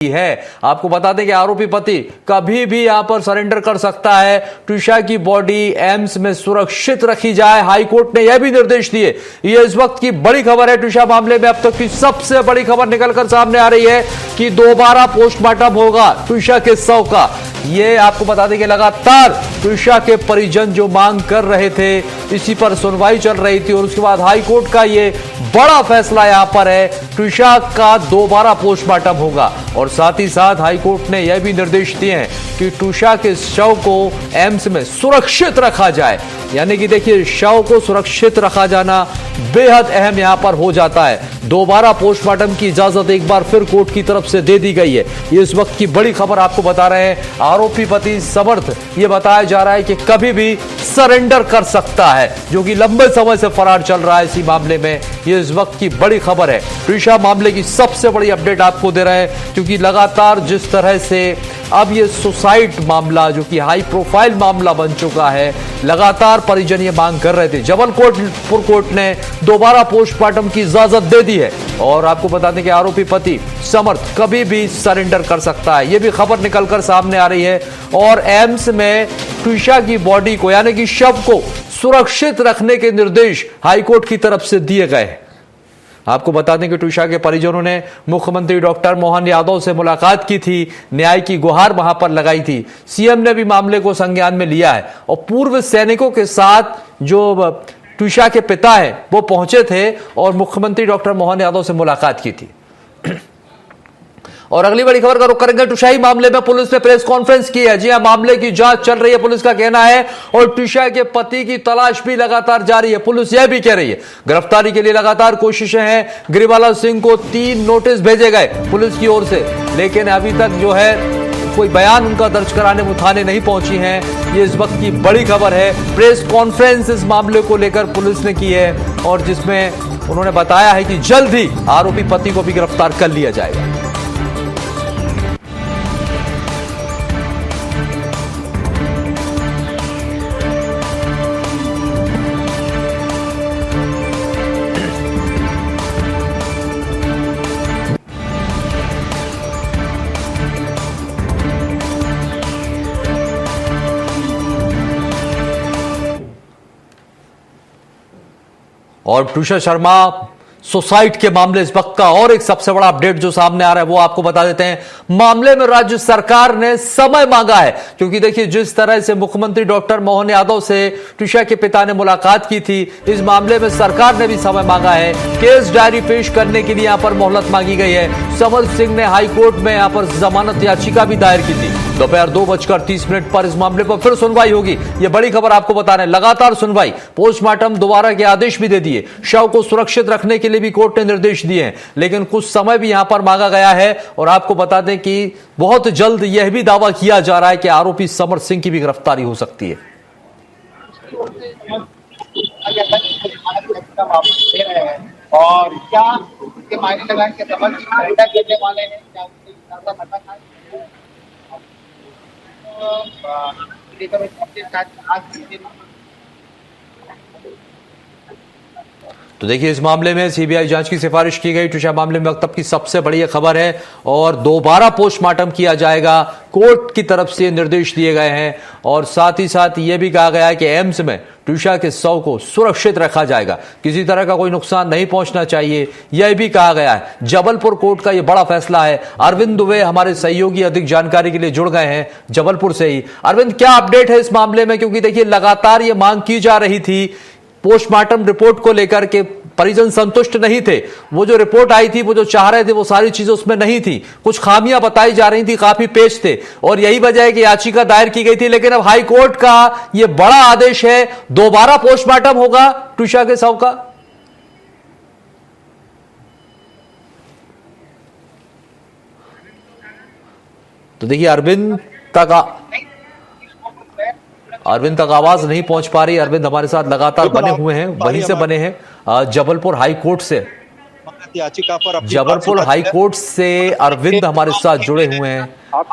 है। आपको बता दें कि आरोपी पति कभी भी यहां पर सरेंडर कर सकता है। ट्विशा की बॉडी एम्स में सुरक्षित रखी जाए, हाईकोर्ट ने यह भी निर्देश दिए। यह इस वक्त की बड़ी खबर है। ट्विशा मामले में अब तक की सबसे बड़ी खबर निकलकर सामने आ रही है कि दोबारा पोस्टमार्टम होगा ट्विशा के शव का। यह आपको बता दें कि लगातार ट्विशा के परिजन जो मांग कर रहे थे, इसी पर सुनवाई चल रही थी और उसके बाद हाईकोर्ट का यह बड़ा फैसला यहां पर है, ट्विशा का दोबारा पोस्टमार्टम होगा। और साथ ही साथ हाईकोर्ट ने यह भी निर्देश दिए हैं कि ट्विशा के शव को एम्स में सुरक्षित रखा जाए। यानी कि देखिए, शव को सुरक्षित रखा जाना बेहद अहम यहां पर हो जाता है। दोबारा पोस्टमार्टम की इजाजत एक बार फिर कोर्ट की तरफ से दे दी गई है। ये इस वक्त की बड़ी खबर आपको बता रहे हैं। आरोपी पति समर्थ, ये बताया जा रहा है कि कभी भी सरेंडर कर सकता है, जो कि लंबे समय से फरार चल रहा है इसी मामले में। ये इस वक्त की बड़ी खबर है। ट्विशा मामले की सबसे बड़ी अपडेट आपको दे रहे हैं, क्योंकि लगातार जिस तरह से अब ये सुसाइड मामला, जो कि हाई प्रोफाइल मामला बन चुका है, लगातार परिजन ये मांग कर रहे थे। जबलपुर कोर्ट ने दोबारा पोस्टमार्टम की इजाजत दे दी है। और आपको बता दें कि आरोपी पति समर्थ कभी भी सरेंडर कर सकता है। यह भी खबर निकलकर सामने आ रही है। और एम्स में ट्विशा की बॉडी को, यानी कि शव को सुरक्षित रखने के निर्देश हाईकोर्ट की तरफ से दिए गए। आपको बता दें कि ट्विशा के परिजनों ने मुख्यमंत्री डॉक्टर मोहन यादव से मुलाकात की थी, न्याय की गुहार वहां पर लगाई थी। सीएम ने भी मामले को संज्ञान में लिया है और पूर्व सैनिकों के साथ जो ट्विशा के पिता है वो पहुंचे थे और मुख्यमंत्री डॉक्टर मोहन यादव से मुलाकात की थी। और अगली बड़ी खबर का रुख करेंगे। ट्विशा मामले में पुलिस ने प्रेस कॉन्फ्रेंस की है। जी हां, मामले की जांच चल रही है, पुलिस का कहना है। और ट्विशा के पति की तलाश भी लगातार जारी है। पुलिस यह भी कह रही है गिरफ्तारी के लिए लगातार कोशिशें हैं। गिरिबाला सिंह को 3 नोटिस भेजे गए पुलिस की ओर से, लेकिन अभी तक जो है कोई बयान उनका दर्ज कराने वो थाने नहीं पहुंची हैं। ये इस वक्त की बड़ी खबर है। प्रेस कॉन्फ्रेंस इस मामले को लेकर पुलिस ने की है और जिसमें उन्होंने बताया है कि जल्द ही आरोपी पति को भी गिरफ्तार कर लिया जाएगा। और ट्विशा शर्मा सुसाइड के मामले इस वक्त का और एक सबसे बड़ा अपडेट जो सामने आ रहा है वो आपको बता देते हैं। मामले में राज्य सरकार ने समय मांगा है, क्योंकि देखिए जिस तरह से मुख्यमंत्री डॉक्टर मोहन यादव से ट्विशा के पिता ने मुलाकात की थी, इस मामले में सरकार ने भी समय मांगा है। केस डायरी पेश करने के लिए यहां पर मोहलत मांगी गई है। समर्थ सिंह ने हाईकोर्ट में यहां पर जमानत याचिका भी दायर की थी। दोपहर 2:30 पर इस मामले पर फिर सुनवाई होगी। यह बड़ी खबर आपको बता रहे हैं। लगातार सुनवाई, पोस्टमार्टम दोबारा के आदेश भी दे दिए, शव को सुरक्षित रखने के लिए भी कोर्ट ने निर्देश दिए हैं, लेकिन कुछ समय भी यहां पर मांगा गया है। और आपको बता दें कि बहुत जल्द यह भी दावा किया जा रहा है कि आरोपी समर्थ सिंह की भी गिरफ्तारी हो सकती है। और क्या इसके मायने लगाएं कि समझ करने वाले हैं, क्या तो देखिए, इस मामले में सीबीआई जांच की सिफारिश की गई। ट्विशा मामले में अब तक की सबसे बड़ी खबर है और दोबारा पोस्टमार्टम किया जाएगा, कोर्ट की तरफ से निर्देश दिए गए हैं। और साथ ही साथ यह भी कहा गया है कि एम्स में ट्विशा के शव को सुरक्षित रखा जाएगा, किसी तरह का कोई नुकसान नहीं पहुंचना चाहिए, यह भी कहा गया है। जबलपुर कोर्ट का यह बड़ा फैसला है। अरविंद दुबे हमारे सहयोगी अधिक जानकारी के लिए जुड़ गए हैं जबलपुर से ही। अरविंद, क्या अपडेट है इस मामले में? क्योंकि देखिए लगातार यह मांग की जा रही थी पोस्टमार्टम रिपोर्ट को लेकर के, परिजन संतुष्ट नहीं थे। वो जो रिपोर्ट आई थी, वो जो चाह रहे थे, वो सारी चीजें उसमें नहीं थी। कुछ खामियां बताई जा रही थी, काफी पेच थे, और यही वजह है कि याचिका दायर की गई थी। लेकिन अब हाई कोर्ट का यह बड़ा आदेश है, दोबारा पोस्टमार्टम होगा ट्विशा के शव का। तो देखिए, अरविंद तक आवाज नहीं पहुंच पा रही। अरविंद हमारे साथ लगातार बने हुए हैं, वहीं से बने हैं जबलपुर हाई कोर्ट से। जबलपुर हाई कोर्ट से अरविंद हमारे साथ जुड़े हुए हैं।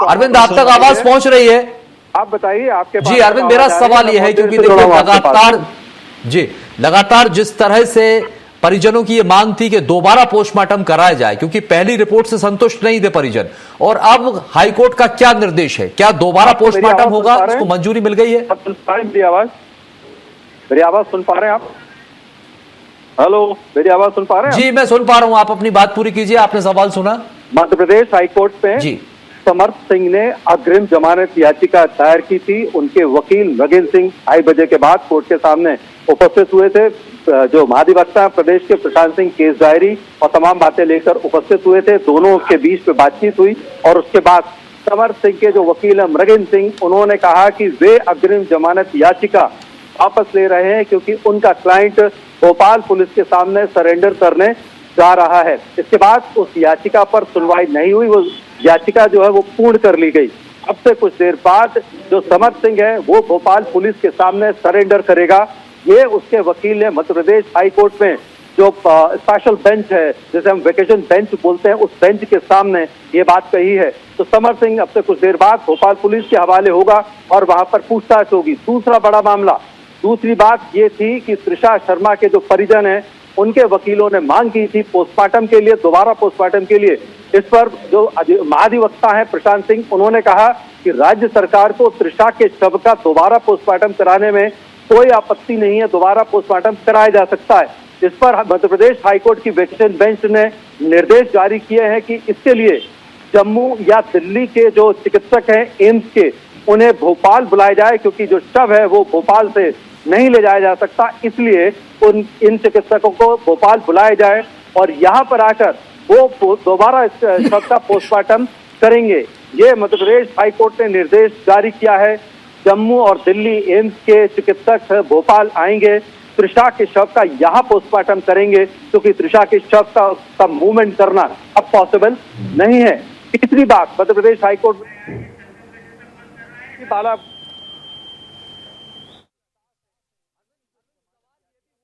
अरविंद, आप तक आवाज पहुंच रही है? आप बताइए आपके जी अरविंद, मेरा सवाल यह है, क्योंकि देखिए लगातार जिस तरह से परिजनों की यह मांग थी कि दोबारा पोस्टमार्टम कराया जाए, क्योंकि पहली रिपोर्ट से संतुष्ट नहीं थे परिजन। और अब हाईकोर्ट का क्या निर्देश है, क्या दोबारा पोस्टमार्टम होगा, इसको मंजूरी मिल गई है? मेरी आवाज सुन पा रहे हैं आप? हेलो, मेरी आवाज सुन पा रहे हैं? जी, मैं सुन पा रहा हूं, आप अपनी बात पूरी कीजिए। आपने सवाल सुना? मध्य प्रदेश हाईकोर्ट में जी समर्थ सिंह ने अग्रिम जमानत याचिका दायर की थी। उनके वकील नगेन सिंह 2:30 बजे के बाद कोर्ट के सामने उपस्थित हुए थे। जो महाधिवक्ता प्रदेश के प्रशांत सिंह केस डायरी और तमाम बातें लेकर उपस्थित हुए थे। दोनों के बीच में बातचीत हुई और उसके बाद समर्थ सिंह के जो वकील है नगेन सिंह, उन्होंने कहा कि वे अग्रिम जमानत याचिका वापस ले रहे हैं क्योंकि उनका क्लाइंट भोपाल पुलिस के सामने सरेंडर करने जा रहा है। इसके बाद उस याचिका पर सुनवाई नहीं हुई, वो याचिका जो है वो पूर्ण कर ली गई। अब से कुछ देर बाद जो समर्थ सिंह है वो भोपाल पुलिस के सामने सरेंडर करेगा। ये उसके वकील ने मध्य प्रदेश हाई कोर्ट में जो स्पेशल बेंच है, जिसे हम वेकेशन बेंच बोलते हैं, उस बेंच के सामने ये बात कही है। तो समर्थ सिंह अब से कुछ देर बाद भोपाल पुलिस के हवाले होगा और वहां पर पूछताछ होगी। दूसरा बड़ा मामला, दूसरी बात ये थी कि त्रिशा शर्मा के जो परिजन हैं, उनके वकीलों ने मांग की थी पोस्टमार्टम के लिए, दोबारा पोस्टमार्टम के लिए। इस पर जो महाधिवक्ता है प्रशांत सिंह, उन्होंने कहा कि राज्य सरकार को त्रिशा के शव का दोबारा पोस्टमार्टम कराने में कोई आपत्ति नहीं है, दोबारा पोस्टमार्टम कराया जा सकता है। इस पर मध्य प्रदेश हाईकोर्ट की वेकेशन बेंच ने निर्देश जारी किए हैं कि इसके लिए जम्मू या दिल्ली के जो चिकित्सक हैं एम्स के, उन्हें भोपाल बुलाया जाए, क्योंकि जो शव है वो भोपाल से नहीं ले जाया जा सकता। इसलिए इन चिकित्सकों को भोपाल बुलाया जाए और यहाँ पर आकर वो दोबारा इस शव का पोस्टमार्टम करेंगे। ये मध्य प्रदेश हाईकोर्ट ने निर्देश जारी किया है। जम्मू और दिल्ली एम्स के चिकित्सक भोपाल आएंगे, त्रिशा के शव का यहाँ पोस्टमार्टम करेंगे, क्योंकि त्रिशा के शव का मूवमेंट करना अब पॉसिबल नहीं है। तीसरी बात, मध्य प्रदेश हाईकोर्ट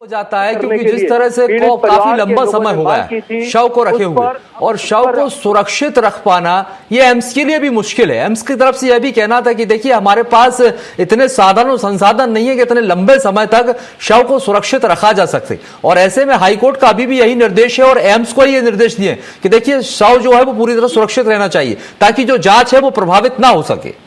हो जाता है, क्योंकि जिस तरह से काफी लंबा समय हो गया शव को रखे हुए, और शव को सुरक्षित रख पाना ये एम्स के लिए भी मुश्किल है। एम्स की तरफ से यह भी कहना था कि देखिए, हमारे पास इतने साधन और संसाधन नहीं है कि इतने लंबे समय तक शव को सुरक्षित रखा जा सके। और ऐसे में हाईकोर्ट का अभी भी यही निर्देश है और एम्स को ये निर्देश दिए कि देखिए, शव जो है वो पूरी तरह सुरक्षित रहना चाहिए, ताकि जो जांच है वो प्रभावित ना हो सके।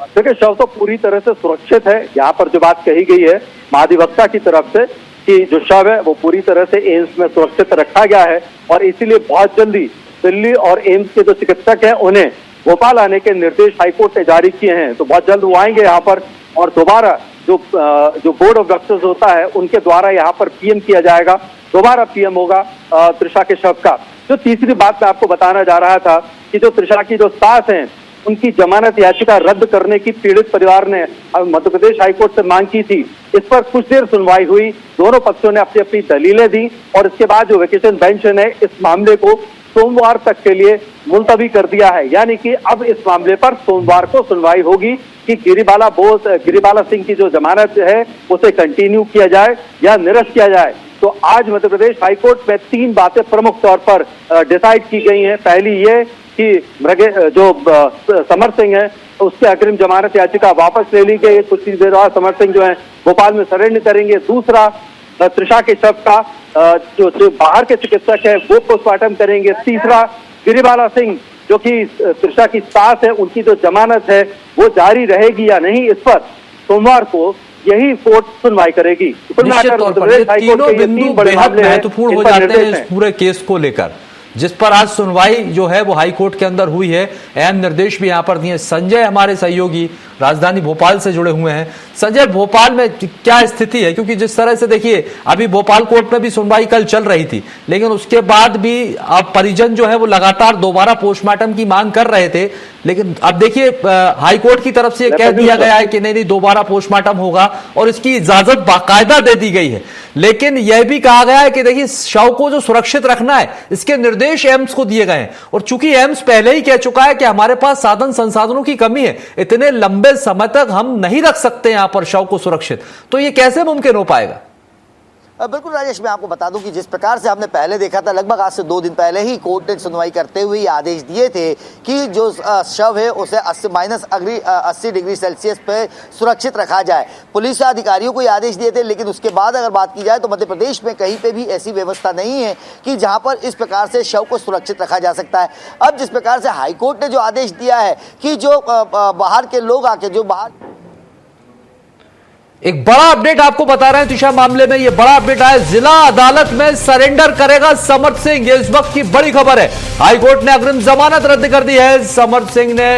देखिए, शव तो पूरी तरह से सुरक्षित है। यहाँ पर जो बात कही गई है महाधिवक्ता की तरफ से कि जो शव है वो पूरी तरह से एम्स में सुरक्षित रखा गया है, और इसीलिए बहुत जल्दी दिल्ली और एम्स के जो चिकित्सक हैं उन्हें भोपाल आने के निर्देश हाईकोर्ट ने जारी किए हैं। तो बहुत जल्द वो आएंगे यहाँ पर, और दोबारा जो बोर्ड ऑफ डॉक्टर्स होता है उनके द्वारा यहाँ पर पीएम किया जाएगा, दोबारा पीएम होगा त्रिशा के शव का। जो तीसरी बात मैं आपको बताना जा रहा था कि जो त्रिशा की जो सास हैं, उनकी जमानत याचिका रद्द करने की पीड़ित परिवार ने मध्य प्रदेश हाईकोर्ट से मांग की थी। इस पर कुछ देर सुनवाई हुई, दोनों पक्षों ने अपनी अपनी दलीलें दी, और इसके बाद जो वेकेशन बेंच ने इस मामले को सोमवार तक के लिए मुलतवी कर दिया है। यानी कि अब इस मामले पर सोमवार को सुनवाई होगी कि गिरिबाला सिंह की जो जमानत है उसे कंटिन्यू किया जाए या निरस्त किया जाए। तो आज मध्य प्रदेश हाईकोर्ट में 3 बातें प्रमुख तौर पर डिसाइड की गई हैं। पहली ये कि जो समर्थ सिंह है उसके अग्रिम जमानत याचिका वापस ले ली गई, कुछ ही देर बाद समर्थ सिंह जो है भोपाल में सरेंडर करेंगे। दूसरा, त्रिशा के शव का जो बाहर के चिकित्सक है वो पोस्टमार्टम करेंगे। तीसरा, गिरिबाला सिंह जो कि त्रिशा की सास है, उनकी जो जमानत है वो जारी रहेगी या नहीं, इस पर सोमवार को यही कोर्ट सुनवाई करेगी। निश्चित तौर पर तीनों बिंदु बेहद महत्वपूर्ण हो जाते हैं इस पूरे केस को लेकर, जिस पर आज सुनवाई जो है वो हाई कोर्ट के अंदर हुई है। अहम निर्देश भी यहां पर दिए। संजय हमारे सहयोगी राजधानी भोपाल से जुड़े हुए हैं। संजय, भोपाल में क्या स्थिति है? क्योंकि जिस तरह से देखिए, अभी भोपाल कोर्ट में भी सुनवाई कल चल रही थी, लेकिन उसके बाद भी अब परिजन जो है वो लगातार दोबारा पोस्टमार्टम की मांग कर रहे थे। लेकिन अब देखिए, हाई कोर्ट की तरफ से कह दिया गया है कि नहीं दोबारा पोस्टमार्टम होगा, और इसकी इजाजत बाकायदा दे दी गई है। लेकिन यह भी कहा गया है कि देखिए, शव को जो सुरक्षित रखना है इसके निर्देश एम्स को दिए गए हैं, और चूंकि एम्स पहले ही कह चुका है कि हमारे पास साधन संसाधनों की कमी है, इतने लंबे समय तक हम नहीं रख सकते यहां पर शव को सुरक्षित, तो यह कैसे मुमकिन हो पाएगा? बिल्कुल राजेश, मैं आपको बता दूं कि जिस प्रकार से हमने पहले देखा था, लगभग आज से 2 दिन पहले ही कोर्ट ने सुनवाई करते हुए आदेश दिए थे कि जो शव है उसे -80 डिग्री सेल्सियस पे सुरक्षित रखा जाए। पुलिस अधिकारियों को ये आदेश दिए थे, लेकिन उसके बाद अगर बात की जाए तो मध्य प्रदेश में कहीं पे भी ऐसी व्यवस्था नहीं है कि जहां पर इस प्रकार से शव को सुरक्षित रखा जा सकता है। अब जिस प्रकार से हाईकोर्ट ने जो आदेश दिया है कि जो बाहर के लोग आके जो बाहर एक बड़ा अपडेट आपको बता रहे हैं तुषार मामले में। यह बड़ा अपडेट आया, जिला अदालत में सरेंडर करेगा समर्थ सिंह। ये इस वक्त की बड़ी खबर है। हाईकोर्ट ने अग्रिम जमानत रद्द कर दी है। समर्थ सिंह ने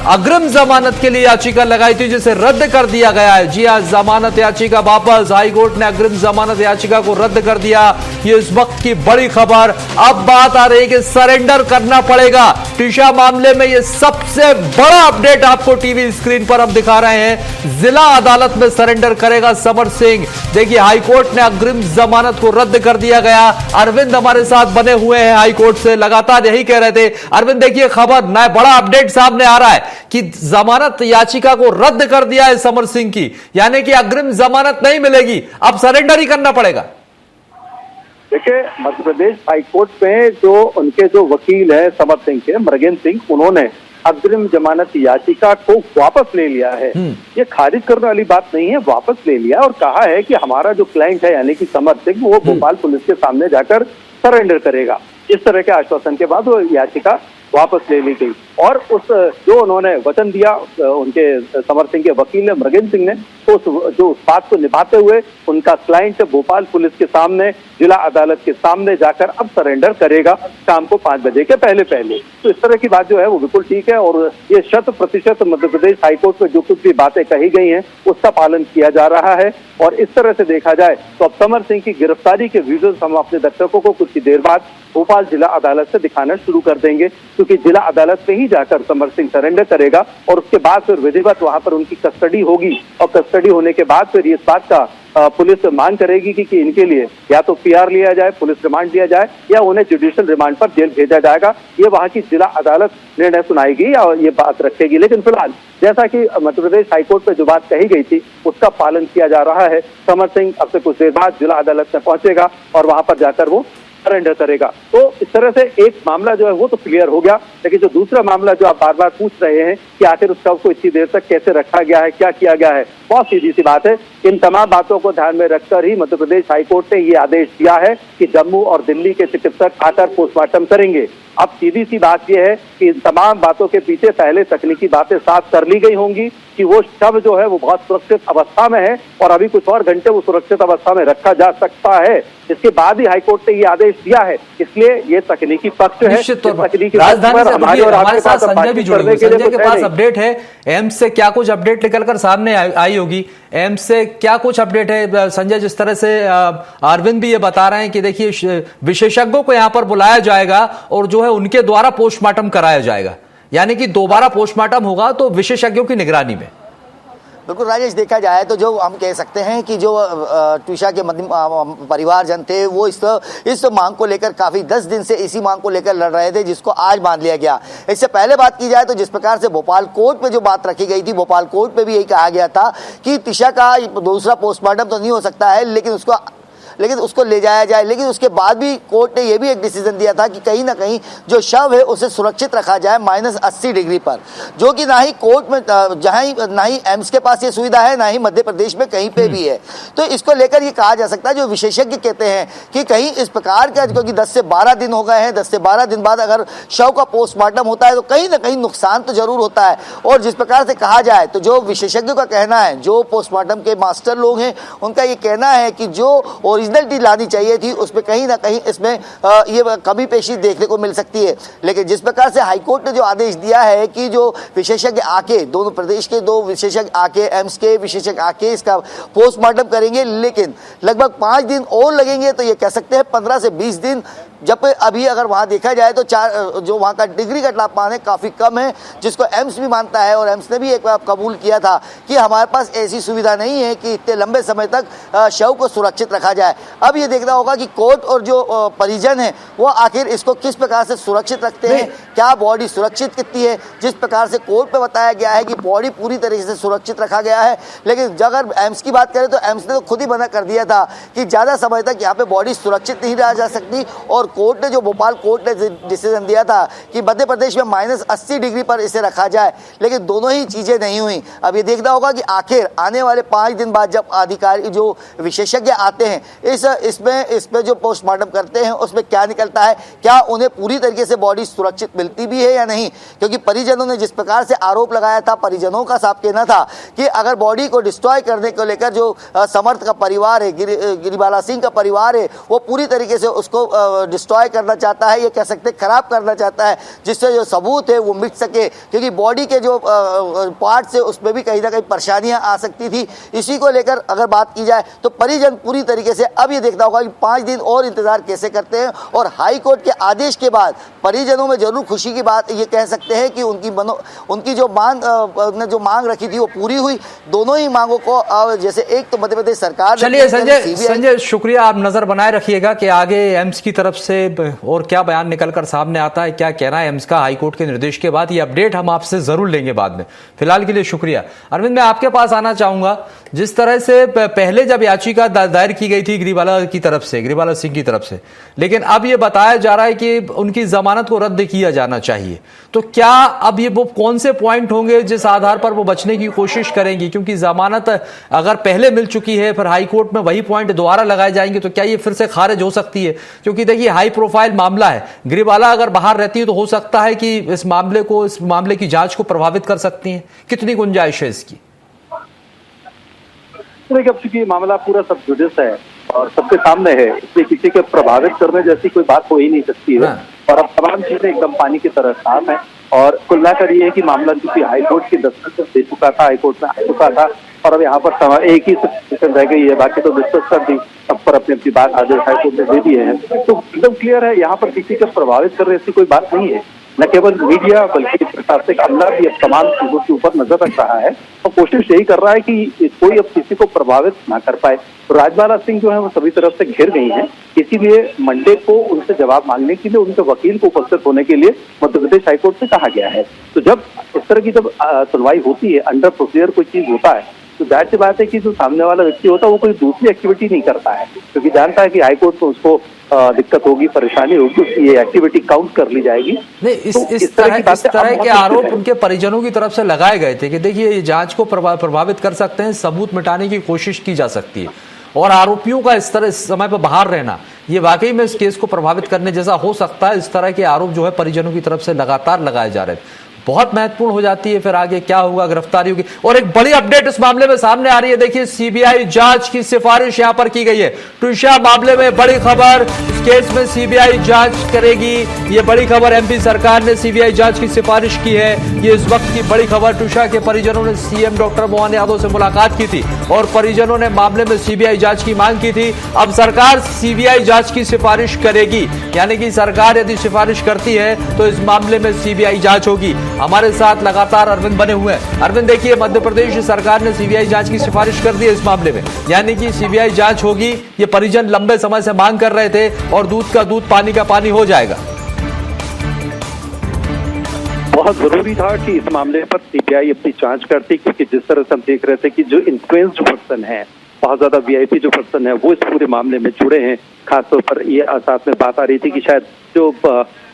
अग्रिम जमानत के लिए याचिका लगाई थी जिसे रद्द कर दिया गया है। जी हां, जमानत याचिका वापस। हाईकोर्ट ने अग्रिम जमानत याचिका को रद्द कर दिया। ये इस वक्त की बड़ी खबर। अब बात आ रही है कि सरेंडर करना पड़ेगा। टिशा मामले में यह सबसे बड़ा अपडेट आपको टीवी स्क्रीन पर हम दिखा रहे हैं। जिला अदालत में सरेंडर करेगा समर्थ सिंह। देखिए, हाईकोर्ट ने अग्रिम जमानत को रद्द कर दिया गया। अरविंद हमारे साथ बने हुए हैं हाईकोर्ट से, लगातार यही कह रहे थे। अरविंद, देखिए खबर, नया बड़ा अपडेट सामने आ रहा है कि जमानत याचिका को रद्द कर दिया है समर सिंह की, यानी कि अग्रिम जमानत नहीं मिलेगी, अब सरेंडर ही करना पड़ेगा। देखिए, मध्य प्रदेश हाईकोर्ट में जो उनके जो वकील है समर सिंह के, मृगेंद्र सिंह, उन्होंने अग्रिम जमानत याचिका को वापस ले लिया है। ये खारिज करने वाली बात नहीं है, वापस ले लिया और कहा है कि हमारा जो क्लाइंट है यानी कि समर सिंह, वो भोपाल पुलिस के सामने जाकर सरेंडर करेगा। इस तरह के आश्वासन के बाद वो याचिका वापस ले ली गई और उस जो उन्होंने वचन दिया उनके समर सिंह के वकील ने, मृगेंद्र सिंह ने, तो जो उस बात को निभाते हुए उनका क्लाइंट भोपाल पुलिस के सामने, जिला अदालत के सामने जाकर अब सरेंडर करेगा शाम को 5 बजे के पहले। तो इस तरह की बात जो है वो बिल्कुल ठीक है और ये 100% मध्य प्रदेश हाईकोर्ट में जो कुछ भी बातें कही गई हैं उसका पालन किया जा रहा है। और इस तरह से देखा जाए तो अब समर सिंह की गिरफ्तारी के वीडियोज हम अपने दर्शकों को कुछ ही देर बाद भोपाल जिला अदालत से दिखाना शुरू कर देंगे, क्योंकि जिला अदालत में ही जाकर समर सिंह सरेंडर करेगा और उसके बाद फिर विधिवत वहां पर उनकी कस्टडी होगी और कस्टडी होने के बाद फिर इस बात का पुलिस मांग करेगी कि इनके लिए या तो PR लिया जाए, पुलिस रिमांड लिया जाए या उन्हें जुडिशियल रिमांड पर जेल भेजा जाएगा। ये वहां की जिला अदालत निर्णय सुनाएगी और ये बात रखेगी। लेकिन फिलहाल जैसा कि मध्य प्रदेश हाईकोर्ट में जो बात कही गई थी उसका पालन किया जा रहा है। समर सिंह अब से कुछ देर बाद जिला अदालत में पहुंचेगा और वहां पर जाकर वो सरेंडर करेगा। तो इस तरह से एक मामला जो है वो तो क्लियर हो गया, लेकिन जो दूसरा मामला जो आप बार बार पूछ रहे हैं कि आखिर उस शव को इतनी देर तक कैसे रखा गया है, क्या किया गया है, बहुत सीधी सी बात है। इन तमाम बातों को ध्यान में रखकर ही मध्य प्रदेश हाईकोर्ट ने ये आदेश दिया है कि जम्मू और दिल्ली के चिकित्सक आकर पोस्टमार्टम करेंगे। अब सीधी सी बात यह है कि इन तमाम बातों के पीछे पहले तकनीकी बातें साफ कर ली गई होंगी कि वो शव जो है वो बहुत सुरक्षित अवस्था में है और अभी कुछ और घंटे वो सुरक्षित अवस्था में रखा जा सकता है। इसके बाद ही हाईकोर्ट ने ये आदेश दिया है, इसलिए ये तकनीकी पक्ष है। तकनीकी राजधानी से हमारे साथ संजय भी जुड़े हुए। संजय के पास अपडेट है, एम्स से क्या कुछ अपडेट निकलकर सामने आई होगी, एम्स से क्या कुछ अपडेट है संजय? जिस तरह से अरविंद भी ये बता रहे हैं कि देखिए विशेषज्ञों को यहां पर बुलाया जाएगा और जो है उनके द्वारा पोस्टमार्टम कराया जाएगा, यानी कि दोबारा पोस्टमार्टम होगा तो विशेषज्ञों की निगरानी में। बिल्कुल राजेश, देखा जाए तो जो हम कह सकते हैं कि जो ट्विशा के परिवारजन थे वो इस मांग को लेकर काफ़ी 10 दिन से इसी मांग को लेकर लड़ रहे थे, जिसको आज मान लिया गया। इससे पहले बात की जाए तो जिस प्रकार से भोपाल कोर्ट में जो बात रखी गई थी, भोपाल कोर्ट में भी यही कहा गया था कि ट्विशा का दूसरा पोस्टमार्टम तो नहीं हो सकता है, लेकिन उसको ले जाया जाए। लेकिन उसके बाद भी कोर्ट ने यह भी एक डिसीजन दिया था कि कहीं ना कहीं जो शव है उसे सुरक्षित रखा जाए -80 डिग्री पर, जो कि ना ही कोर्ट में ना ही एम्स के पास ये सुविधा है, ना ही मध्य प्रदेश में कहीं पे भी है। तो इसको लेकर ये कहा जा सकता है, जो विशेषज्ञ कहते हैं कि कहीं इस प्रकार का, क्योंकि 10 से 12 दिन हो गए हैं, 10 से 12 दिन बाद अगर शव का पोस्टमार्टम होता है तो कहीं ना कहीं नुकसान तो जरूर होता है। और जिस प्रकार से कहा जाए तो जो विशेषज्ञों का कहना है, जो पोस्टमार्टम के मास्टर लोग हैं, उनका ये कहना है कि जो ओरिजिनलिटी लानी चाहिए थी उसमें कहीं ना कहीं इसमें ये कमी पेशी देखने को मिल सकती है। लेकिन जिस प्रकार से हाईकोर्ट ने जो आदेश दिया है कि जो विशेषज्ञ आके, दोनों प्रदेश के 2 विशेषज्ञ आके, एम्स के विशेषज्ञ आके इसका पोस्टमार्टम करेंगे, लेकिन लगभग 5 दिन और लगेंगे, तो ये कह सकते हैं 15 से 20 दिन जब अभी अगर वहाँ देखा जाए तो जो वहाँ का डिग्री का तापमान है काफ़ी कम है, जिसको एम्स भी मानता है और एम्स ने भी एक बार कबूल किया था कि हमारे पास ऐसी सुविधा नहीं है कि इतने लंबे समय तक शव को सुरक्षित रखा जाए। अब ये देखना होगा कि कोर्ट और जो परिजन है वो आखिर इसको किस प्रकार से सुरक्षित रखते हैं, क्या बॉडी सुरक्षित कितनी है। जिस प्रकार से कोर्ट पे बताया गया है कि बॉडी पूरी तरीके से सुरक्षित रखा गया है, लेकिन अगर एम्स की बात करें तो एम्स ने तो खुद ही मना कर दिया था कि ज़्यादा समय तक यहाँ पे बॉडी सुरक्षित नहीं रहा जा सकती। और कोर्ट ने, जो भोपाल कोर्ट ने डिसीजन दिया था कि मध्य प्रदेश में -80 डिग्री पर इसे रखा जाए, लेकिन दोनों ही चीज़ें नहीं हुई। अब ये देखना होगा कि आखिर आने वाले 5 दिन बाद जब अधिकारी, जो विशेषज्ञ आते हैं इसमें जो पोस्टमार्टम करते हैं उसमें क्या निकलता है, क्या उन्हें पूरी तरीके से बॉडी सुरक्षित मिलती भी है या नहीं। क्योंकि परिजनों ने जिस प्रकार से आरोप लगाया था, परिजनों का साफ कहना था कि अगर बॉडी को डिस्ट्रॉय करने को लेकर जो समर्थ का परिवार है, गिरिबाला सिंह का परिवार है, वो पूरी तरीके से उसको डिस्ट्रॉय करना चाहता है, ये कह सकते खराब करना चाहता है, जिससे जो सबूत है वो मिट सके। क्योंकि बॉडी के जो पार्ट से उसमें भी कहीं ना कहीं परेशानियां आ सकती थी। इसी को लेकर अगर बात की जाए तो परिजन पूरी तरीके से अब ये देखना होगा कि 5 दिन और इंतजार कैसे करते हैं। और हाई कोर्ट के आदेश के बाद परिजनों में जरूर खुशी की बात ये कह सकते हैं कि उनकी जो मांग रखी थी वो पूरी हुई। दोनों ही मांगों को जैसे एक तो मध्य प्रदेश सरकार, चलिए संजय शुक्रिया, आप नजर बनाए रखिएगा कि आगे एम्स की तरफ से और क्या बयान निकलकर सामने आता है, क्या कहना है एम्स का हाईकोर्ट के निर्देश के बाद। ये अपडेट हम आपसे जरूर लेंगे बाद में। फिलहाल के लिए शुक्रिया। अरविंद, मैं आपके पास आना चाहूंगा, जिस तरह से पहले जब याचिका दायर की गई थी गिरिबाला सिंह की तरफ से, लेकिन अब ये बताया जा रहा है कि उनकी जमानत को रद्द किया जाना चाहिए, तो क्या अब ये वो कौन से पॉइंट होंगे जिस आधार पर वो बचने की कोशिश करेंगी? क्योंकि जमानत अगर पहले मिल चुकी है, फिर हाईकोर्ट में वही पॉइंट दोबारा लगाए जाएंगे, तो क्या ये फिर से खारिज हो सकती है? क्योंकि देखिए हाई प्रोफाइल मामला है, गिरिबाला अगर बाहर रहती है तो हो सकता है कि इस मामले की जांच को प्रभावित कर सकती है। कितनी गुंजाइश है इसकी? देखिए, अब चूंकि मामला पूरा सब जुडिस है और सबके सामने है, इसलिए किसी के प्रभावित करने जैसी कोई बात हो ही नहीं सकती है। और अब तमाम चीजें एकदम पानी की तरह साफ है। और कुल मिलाकर ये है कि मामला चूंकि हाईकोर्ट की दस्तखत दे चुका था, हाईकोर्ट में आ चुका था, और अब यहाँ पर एक ही सेशन रह गई है, बाकी तो डिस्कस कर दी, सब पर अपनी अपनी बात आदेश हाईकोर्ट ने दे दिए हैं। तो एकदम क्लियर है, यहाँ पर किसी को प्रभावित करने ऐसी कोई बात नहीं है। न केवल मीडिया बल्कि प्रशासनिक अमला भी अब तमाम चीजों के ऊपर नजर रख रहा है और कोशिश यही कर रहा है कि कोई अब किसी को प्रभावित ना कर पाए। तो राजबाला सिंह जो है वो सभी तरफ से घिर गई हैं, इसीलिए मंडे को उनसे जवाब मांगने के लिए उनके वकील को उपस्थित होने के लिए मध्य प्रदेश हाईकोर्ट से कहा गया है। तो जब इस तरह की सुनवाई होती है, अंडर प्रोसीजर कोई चीज होता है, तो जाहिर सी बात है कि जो सामने वाला व्यक्ति होता है वो कोई दूसरी एक्टिविटी नहीं करता है, क्योंकि जानता है कि हाईकोर्ट में उसको दिक्कत होगी, परेशानी होगी, उसकी ये एक्टिविटी काउंट कर ली जाएगी। नहीं, इस तरह के आरोप उनके परिजनों की तरफ से लगाए गए थे कि देखिए ये जांच को प्रभावित कर सकते हैं, सबूत मिटाने की कोशिश की जा सकती है, और आरोपियों का इस तरह इस समय पर बाहर रहना ये वाकई में इस केस को प्रभावित करने जैसा हो सकता है। इस तरह के आरोप जो है परिजनों की तरफ से लगातार लगाए जा रहे हैं, बहुत महत्वपूर्ण हो जाती है फिर आगे क्या होगा, गिरफ्तारी होगी। और एक बड़ी अपडेट इस मामले में सामने आ रही है, देखिए सीबीआई जांच की सिफारिश यहां पर की गई है। ट्यूशा मामले में बड़ी खबर, इस केस में सीबीआई जांच करेगी, ये बड़ी खबर। एमपी सरकार ने सीबीआई जांच की सिफारिश की है, ये इस वक्त की बड़ी खबर। ट्यूशा के परिजनों ने सीएम डॉक्टर मोहन यादव से मुलाकात की थी और परिजनों ने मामले में सीबीआई जांच की मांग की थी। अब सरकार सीबीआई जांच की सिफारिश करेगी, यानी कि सरकार यदि सिफारिश करती है तो इस मामले में सीबीआई जांच होगी। हमारे साथ लगातार अरविंद बने हुए हैं। अरविंद, देखिए मध्य प्रदेश सरकार ने सीबीआई जांच की सिफारिश कर दी है इस मामले में, यानी कि सीबीआई जांच होगी। ये परिजन लंबे समय से मांग कर रहे थे और दूध का दूध पानी का पानी हो जाएगा। बहुत जरूरी था कि इस मामले पर सीबीआई अपनी जांच करती, क्योंकि जिस तरह से हम देख रहे थे कि जो इन्फ्लुएंस्ड पर्सन है, बहुत ज्यादा वीआईपी जो पर्सन है वो इस पूरे मामले में जुड़े हैं। खासतौर पर ये साथ में बात आ रही थी कि शायद जो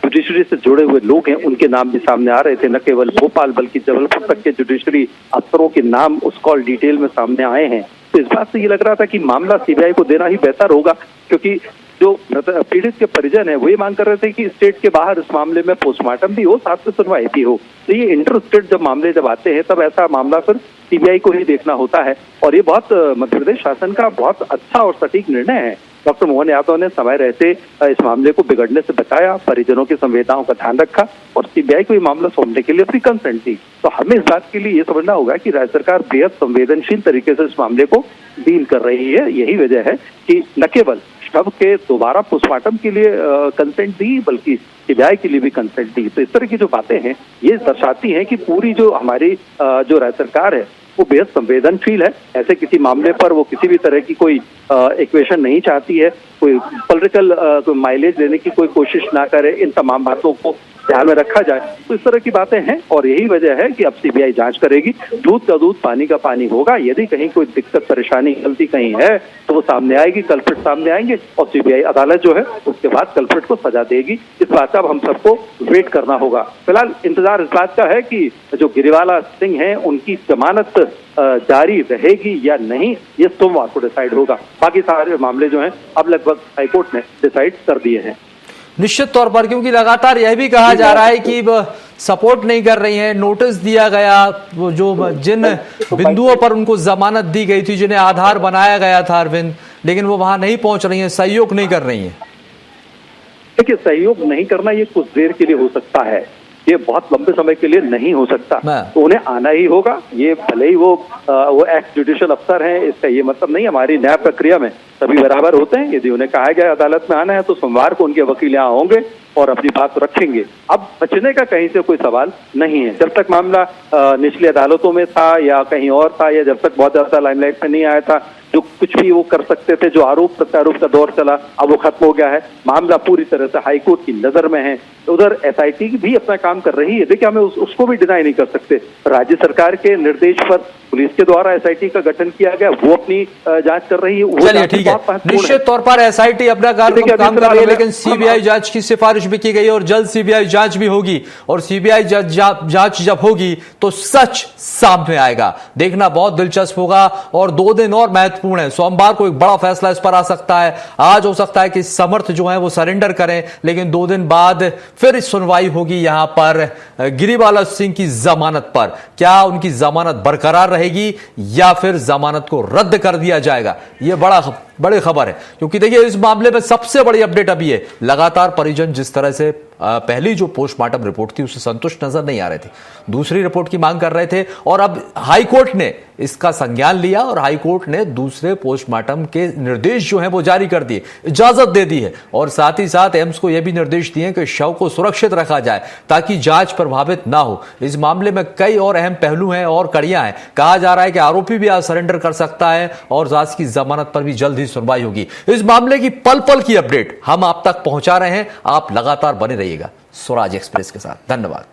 जुडिशरी से जुड़े हुए लोग हैं उनके नाम भी सामने आ रहे थे। न केवल भोपाल बल्कि जबलपुर तक के जुडिशरी अफसरों के नाम उस कॉल डिटेल में सामने आए हैं। तो इस बात से ये लग रहा था कि मामला सीबीआई को देना ही बेहतर होगा, क्योंकि जो पीड़ित के परिजन है वो ये मांग कर रहे थे कि स्टेट के बाहर इस मामले में पोस्टमार्टम भी हो, साथ में सुनवाई भी हो। तो ये इंटर स्टेट जब मामले जब आते हैं तब ऐसा मामला फिर सीबीआई को ही देखना होता है, और ये बहुत मध्य प्रदेश शासन का बहुत अच्छा और सटीक निर्णय है। डॉक्टर मोहन यादव ने समय रहते इस मामले को बिगड़ने से बचाया, परिजनों की संवेदनाओं का ध्यान रखा और सीबीआई को ये मामला सौंपने के लिए अपनी कंसेंट दी। तो हमें इस बात के लिए ये समझना होगा कि राज्य सरकार बेहद संवेदनशील तरीके से इस मामले को डील कर रही है। यही वजह है कि न केवल शव के दोबारा पोस्टमार्टम के लिए कंसेंट दी, बल्कि सीबीआई के लिए भी कंसेंट दी। तो इस तरह की जो बातें हैं ये दर्शाती हैं कि पूरी जो हमारी जो राज्य सरकार है वो बेहद संवेदनशील है। ऐसे किसी मामले पर वो किसी भी तरह की कोई इक्वेशन नहीं चाहती है, कोई पॉलिटिकल माइलेज लेने की कोई कोशिश ना करे, इन तमाम बातों को ध्यान में रखा जाए। तो इस तरह की बातें हैं और यही वजह है कि अब सीबीआई जांच करेगी। दूध का दूध पानी का पानी होगा। यदि कहीं कोई दिक्कत परेशानी गलती कहीं है तो वो सामने आएगी, कल्प्रिट सामने आएंगे और सीबीआई अदालत जो है उसके बाद कल्प्रिट को सजा देगी। इस बात का अब हम सबको वेट करना होगा। फिलहाल इंतजार इस बात का है कि जो गिरिवाला सिंह हैं उनकी जमानत जारी रहेगी या नहीं, ये सोमवार को डिसाइड होगा। बाकी सारे मामले जो हैं अब लगभग हाईकोर्ट ने डिसाइड कर दिए हैं। निश्चित तौर पर, क्योंकि लगातार यह भी कहा जा रहा है कि सपोर्ट नहीं कर रही हैं, नोटिस दिया गया, वो जो जिन बिंदुओं पर उनको जमानत दी गई थी, जिन्हें आधार बनाया गया था अरविंद, लेकिन वो वहां नहीं पहुंच रही हैं, सहयोग नहीं कर रही हैं। देखिए, सहयोग नहीं करना ये कुछ देर के लिए हो सकता है, ये बहुत लंबे समय के लिए नहीं हो सकता। तो उन्हें आना ही होगा। ये भले ही वो एक्स जुडिशियल अफसर हैं, इसका ये मतलब नहीं हमारी न्याय प्रक्रिया में सभी बराबर होते हैं। यदि उन्हें कहा गया अदालत में आना है तो सोमवार को उनके वकील यहाँ होंगे और अपनी बात रखेंगे। अब बचने का कहीं से कोई सवाल नहीं है। जब तक मामला निचली अदालतों में था या कहीं और था, या जब तक बहुत ज्यादा लाइमलाइट में नहीं आया था, जो कुछ भी वो कर सकते थे, जो आरोप प्रत्यारोप का दौर चला, अब वो खत्म हो गया है। मामला पूरी तरह से हाईकोर्ट की नजर में है। उधर एसआईटी भी अपना काम कर रही है। देखिए, हमें उसको भी डिनाई नहीं कर सकते। राज्य सरकार के निर्देश पर पुलिस के द्वारा एसआईटी का गठन किया गया, वो अपनी जांच कर रही है। चलिए, ठीक है, निश्चित तौर पर एसआईटी अपना काम कर रही है, लेकिन सीबीआई जांच की सिफारिश भी की गई है और जल्द सीबीआई जांच भी होगी। और सीबीआई जांच जब होगी तो सच सामने आएगा। देखना बहुत दिलचस्प होगा और 2 दिन और महत्वपूर्ण है। सोमवार को एक बड़ा फैसला इस पर आ सकता है। आज हो सकता है कि समर्थ जो है वो सरेंडर करें, लेकिन 2 दिन बाद फिर सुनवाई होगी यहां पर गिरिवाला सिंह की जमानत पर। क्या उनकी जमानत बरकरार रहेगी या फिर जमानत को रद्द कर दिया जाएगा? यह बड़ी खबर है, क्योंकि देखिए इस मामले में सबसे बड़ी अपडेट अभी है, लगातार परिजन जिस तरह से पहली जो पोस्टमार्टम रिपोर्ट थी उससे संतुष्ट नजर नहीं आ रहे थे, दूसरी रिपोर्ट की मांग कर रहे थे, और अब हाईकोर्ट ने इसका संज्ञान लिया और हाईकोर्ट ने दूसरे पोस्टमार्टम के निर्देश जो हैं वो जारी कर दिए, इजाजत दे दी है। और साथ ही साथ एम्स को यह भी निर्देश दिए कि शव को सुरक्षित रखा जाए ताकि जांच प्रभावित ना हो। इस मामले में कई और अहम पहलू हैं और कड़ियां हैं। कहा जा रहा है कि आरोपी भी आज सरेंडर कर सकता है और आज की जमानत पर भी जल्द ही सुनवाई होगी। इस मामले की पल पल की अपडेट हम आप तक पहुंचा रहे हैं। आप लगातार बने रहिएगा स्वराज एक्सप्रेस के साथ। धन्यवाद।